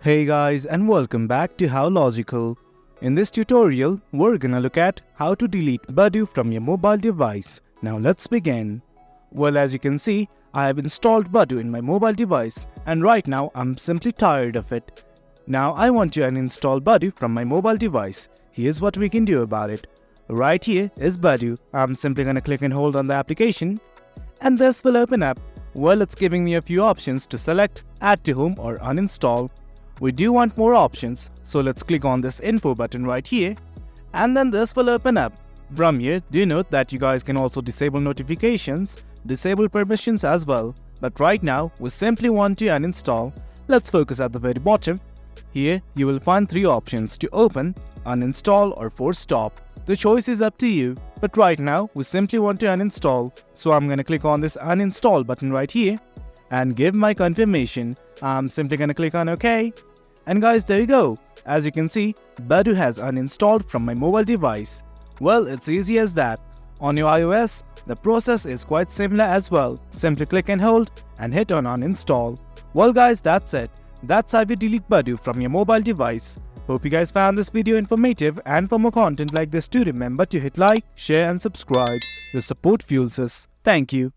Hey guys, and welcome back to How Logical. In this tutorial, we're gonna look at how to delete Badoo from your mobile device. Now let's begin. Well, as you can see, I have installed Badoo in my mobile device and right now I'm simply tired of it. Now I want to uninstall Badoo from my mobile device. Here's what we can do about it. Right here is Badoo. I'm simply gonna click and hold on the application and this will open up. Well, it's giving me a few options to select, add to home or uninstall. We do want more options, so let's click on this info button right here and then this will open up. From here, do note that you guys can also disable notifications, disable permissions as well. But right now, we simply want to uninstall. Let's focus at the very bottom. Here, you will find three options to open, uninstall or force stop. The choice is up to you, but right now, we simply want to uninstall. So I'm gonna click on this uninstall button right here and give my confirmation. I'm simply gonna click on OK. And guys, there you go. As you can see, Badoo has uninstalled from my mobile device. Well, it's easy as that. On your iOS, the process is quite similar as well. Simply click and hold and hit on uninstall. Well guys, that's it. That's how you delete Badoo from your mobile device. Hope you guys found this video informative, and for more content like this, do remember to hit like, share and subscribe. Your support fuels us. Thank you.